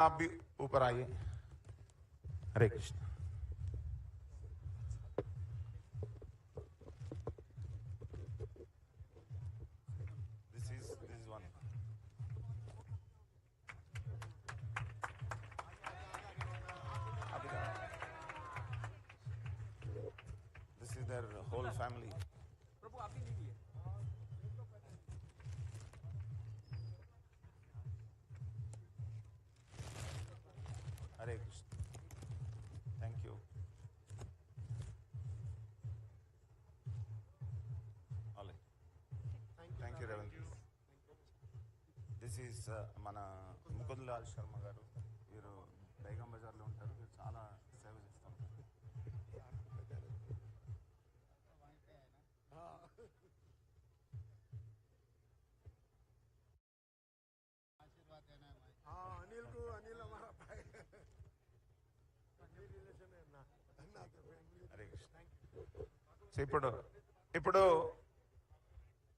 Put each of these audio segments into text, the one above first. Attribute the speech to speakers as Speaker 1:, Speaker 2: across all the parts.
Speaker 1: आप भी ऊपर आइए। Hare Krishna. This is one. This is there whole family. प्रभु आप ही लीजिए। Hare Krishna. Thank you. Thank you Revanth. This is మన ముకుంద్ లాల్ శర్మ గారు. వీరు బేగం బజార్లో ఉంటారు. వీరు చాలా సేవ చేస్తూ ఉంటారు. హరే కృష్ణ. సో ఇప్పుడు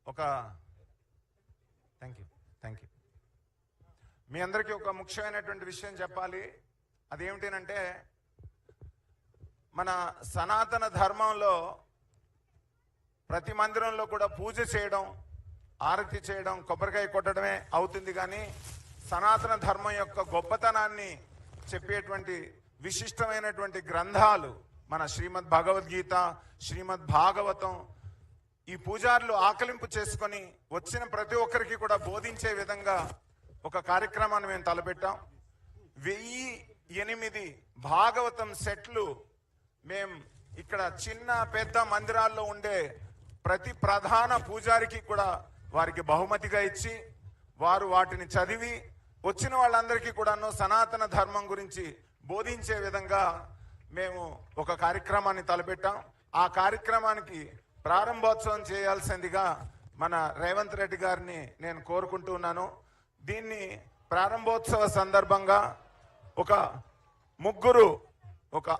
Speaker 1: ఒక థ్యాంక్ యూ మీ అందరికీ ఒక ముఖ్యమైనటువంటి విషయం చెప్పాలి. అదేమిటంటే మన సనాతన ధర్మంలో ప్రతి మందిరంలో కూడా పూజ చేయడం, ఆరతి చేయడం, కొబ్బరికాయ కొట్టడమే అవుతుంది. కానీ సనాతన ధర్మం యొక్క గొప్పతనాన్ని చెప్పేటువంటి విశిష్టమైనటువంటి గ్రంథాలు మన శ్రీమద్ భగవద్గీత, శ్రీమద్ భాగవతం ఈ పూజారులు ఆకలింపు చేసుకొని వచ్చిన ప్రతి ఒక్కరికి కూడా బోధించే విధంగా ఒక కార్యక్రమాన్ని మేము తలపెట్టాం. 1008 భాగవతం సెట్లు మేము ఇక్కడ చిన్న పెద్ద మందిరాల్లో ఉండే ప్రతి ప్రధాన పూజారికి కూడా వారికి బహుమతిగా ఇచ్చి వారు వాటిని చదివి వచ్చిన వాళ్ళందరికీ కూడాను సనాతన ధర్మం గురించి బోధించే విధంగా మేము ఒక కార్యక్రమాన్ని తలపెట్టాం. ఆ కార్యక్రమానికి ప్రారంభోత్సవం చేయాల్సిందిగా మన రేవంత్ రెడ్డి గారిని నేను కోరుకుంటున్నాను. దీన్ని ప్రారంభోత్సవ సందర్భంగా ఒక ముగ్గురు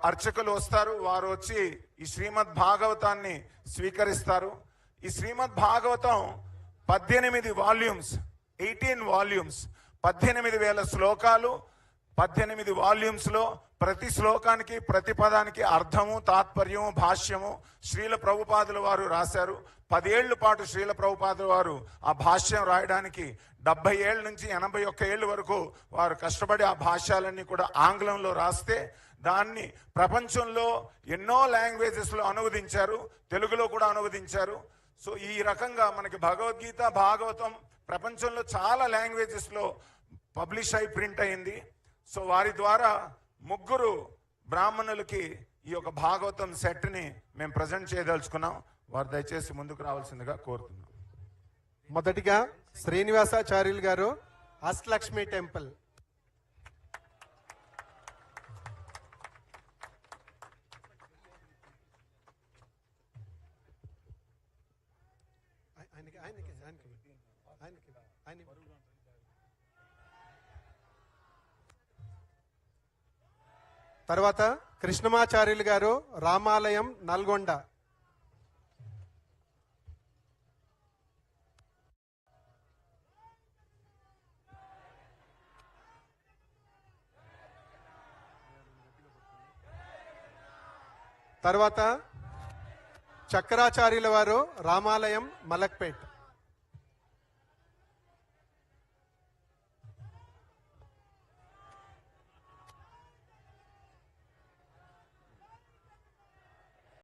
Speaker 1: అర్చకులు వస్తారు. వారు వచ్చి ఈ శ్రీమద్ భాగవతాన్ని స్వీకరిస్తారు. ఈ శ్రీమద్ భాగవతం 18 వాల్యూమ్స్, 18 వాల్యూమ్స్, 18,000 శ్లోకాలు, 18 వాల్యూమ్స్లో ప్రతి శ్లోకానికి ప్రతి పదానికి అర్థము, తాత్పర్యము, భాష్యము శ్రీల ప్రభుపాదుల వారు రాశారు. 10 ఏళ్ల పాటు శ్రీల ప్రభుపాదుల వారు ఆ భాష్యం రాయడానికి 70 ఏళ్ళ నుంచి 81 ఏళ్ళ వరకు వారు కష్టపడి ఆ భాష్యాలన్నీ కూడా ఆంగ్లంలో రాస్తే దాన్ని ప్రపంచంలో ఎన్నో లాంగ్వేజెస్లో అనువదించారు, తెలుగులో కూడా అనువదించారు. సో ఈ రకంగా మనకి భగవద్గీత, భాగవతం ప్రపంచంలో చాలా లాంగ్వేజెస్లో పబ్లిష్ అయి ప్రింట్ అయింది. సో వారి ద్వారా ముగ్గురు బ్రాహ్మణులకి ఈ యొక్క భాగవతం సెట్ని మేము ప్రజెంట్ చేయదలుచుకున్నాం. వారు దయచేసి ముందుకు రావాల్సిందిగా కోరుతున్నాం.
Speaker 2: మొదటిగా శ్రీనివాసాచార్యులు గారు, అష్టలక్ష్మి టెంపుల్. తర్వాత కృష్ణమాచార్యులు గారు, రామాలయం, నల్గొండ. తర్వాత చక్రాచార్యుల వారు, రామాలయం, మలక్పేట్.